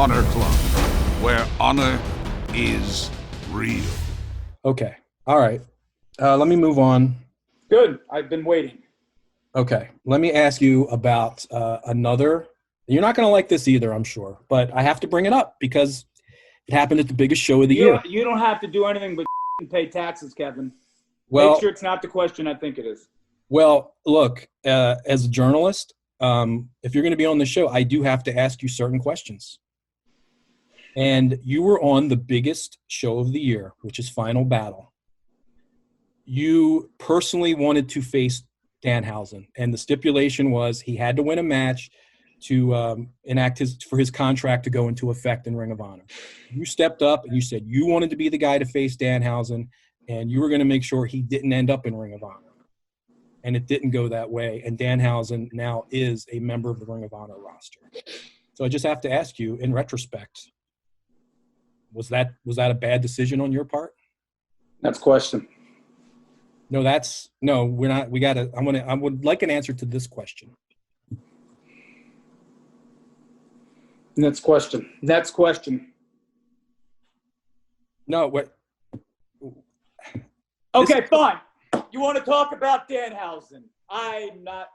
Honor Club, where honor is real. Okay. All right. Let me move on. Good. I've been waiting. Okay. Let me ask you about another. You're not going to like this either, I'm sure, but I have to bring it up because it happened at the biggest show of the year. You don't have to do anything but pay taxes, Kevin. Well, make sure it's not the question I think it is. Well, look, as a journalist, if you're going to be on the show, I do have to ask you certain questions. And you were on the biggest show of the year, which is Final Battle. You personally wanted to face Danhausen, and the stipulation was he had to win a match to enact for his contract to go into effect in Ring of Honor. You stepped up and you said you wanted to be the guy to face Danhausen, and you were going to make sure he didn't end up in Ring of Honor. And it didn't go that way, and Danhausen now is a member of the Ring of Honor roster. So I just have to ask you, in retrospect, was that a bad decision on your part? That's question. No, we're not. I would like an answer to this question. Next question. No, what? Okay, fine. You want to talk about Danhausen? I'm not.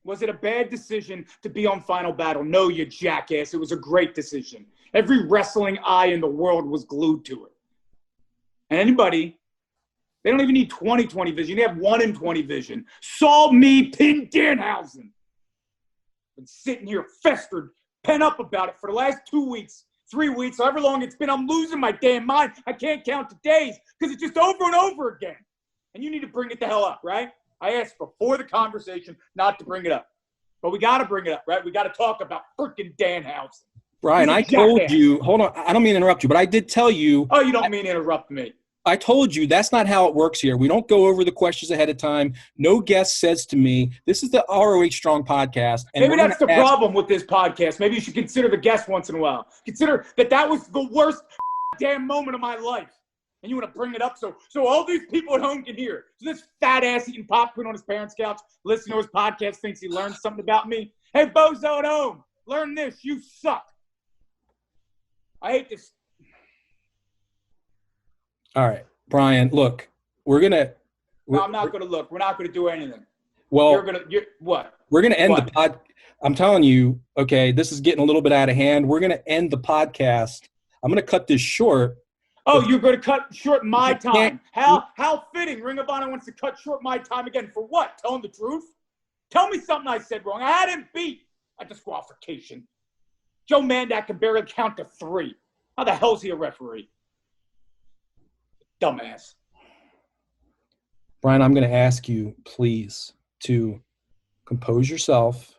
Was it a bad decision to be on Final Battle? No, you jackass. It was a great decision. Every wrestling eye in the world was glued to it. And anybody, they don't even need 20/20 vision. They have 1 in 20 vision. Saw me pin Danhausen. Been sitting here festered, pent up about it for the last 2 weeks, 3 weeks, however long it's been. I'm losing my damn mind. I can't count the days because it's just over and over again. And you need to bring it the hell up, right? I asked before the conversation not to bring it up. But we got to bring it up, right? We got to talk about freaking Danhausen. Brian, I told you – hold on. I don't mean to interrupt you, but I did tell you – Oh, you don't mean to interrupt me. I told you that's not how it works here. We don't go over the questions ahead of time. No guest says to me, this is the ROH Strong podcast. And maybe that's the problem with this podcast. Maybe you should consider the guest once in a while. Consider that was the worst damn moment of my life. And you want to bring it up so all these people at home can hear. So this fat ass eating popcorn on his parents' couch, listening to his podcast, thinks he learned something about me. Hey, bozo at home, learn this. You suck. I hate this. All right, Brian, look, we're going to – No, I'm not going to look. We're not going to do anything. Well, what? We're going to end the pod. I'm telling you, okay, this is getting a little bit out of hand. We're going to end the podcast. I'm going to cut this short. Oh, you're going to cut short my time. How fitting. Ring of Honor wants to cut short my time again. For what? Telling the truth? Tell me something I said wrong. I had him beat at disqualification. Joe Mandak can barely count to 3. How the hell is he a referee? Dumbass. Brian, I'm going to ask you, please, to compose yourself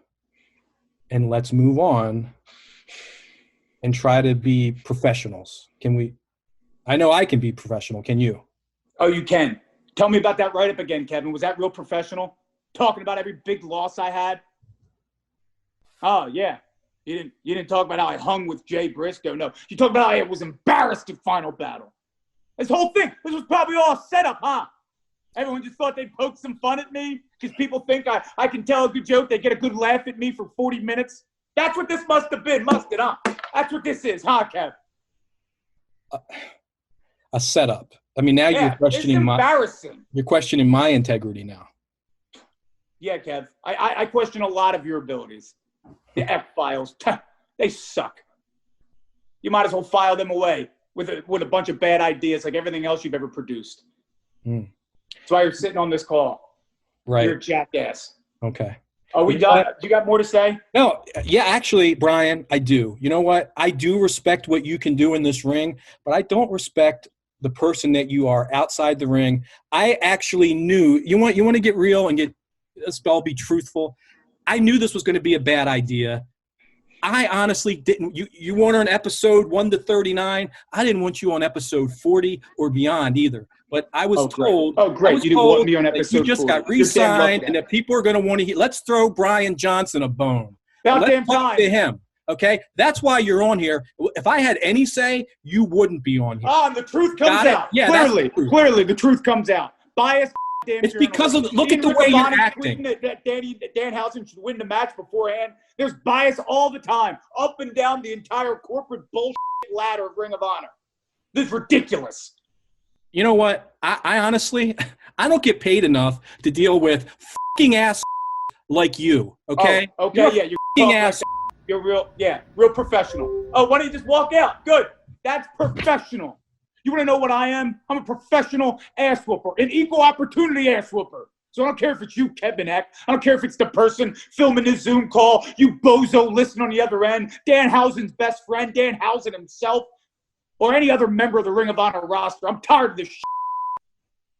and let's move on and try to be professionals. Can we? I know I can be professional. Can you? Oh, you can. Tell me about that write-up again, Kevin. Was that real professional? Talking about every big loss I had? Oh, yeah. You didn't talk about how I hung with Jay Briscoe. No. You talked about how I was embarrassed in Final Battle. This whole thing, this was probably all set up, huh? Everyone just thought they'd poke some fun at me because people think I can tell a good joke. They get a good laugh at me for 40 minutes. That's what this must have been, must it, huh? That's what this is, huh, Kev? A setup. I mean, now you're questioning you're questioning my integrity now. Yeah, Kev. I question a lot of your abilities. The F-files, they suck. You might as well file them away with a bunch of bad ideas like everything else you've ever produced. That's why you're sitting on this call. Right. You're a jackass. Okay. Are we done? You got more to say? No. Yeah, actually, Brian, I do. You know what? I do respect what you can do in this ring, but I don't respect the person that you are outside the ring. I actually knew you want to get real and be truthful. I knew this was going to be a bad idea. I honestly didn't. You weren't on episode 1 to 39. I didn't want you on episode 40 or beyond either. But I was told. Oh, great! You didn't want me on episode 40. You just got re-signed, and that people are going to want to hear. Let's throw Bryan Johnson a bone. Let's talk to him. Okay, that's why you're on here. If I had any say, you wouldn't be on here. And the truth comes out. Yeah, clearly, the truth comes out. Biased It's because of look at the way you're acting. That Danhausen should win the match beforehand. There's bias all the time, up and down the entire corporate bullshit ladder of Ring of Honor. This is ridiculous. You know what? I honestly, I don't get paid enough to deal with fucking ass like you. Okay. Oh, okay. You're fucking ass. You're real professional. Oh, why don't you just walk out? Good. That's professional. You want to know what I am? I'm a professional ass whooper, an equal opportunity ass whooper. So I don't care if it's you, Kevin Eck. I don't care if it's the person filming the Zoom call, you bozo listening on the other end, Danhausen's best friend, Danhausen himself, or any other member of the Ring of Honor roster. I'm tired of this shit.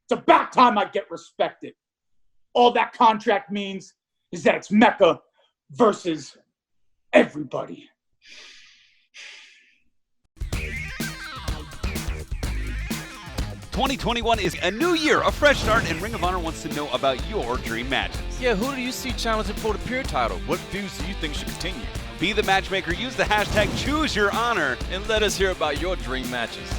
It's about time I get respected. All that contract means is that it's Mecca versus everybody. 2021 is a new year, a fresh start, and Ring of Honor wants to know about your dream matches. Yeah, who do you see challenging for the Pure title? What feuds do you think should continue? Be the matchmaker. Use the hashtag ChooseYourHonor. And let us hear about your dream matches.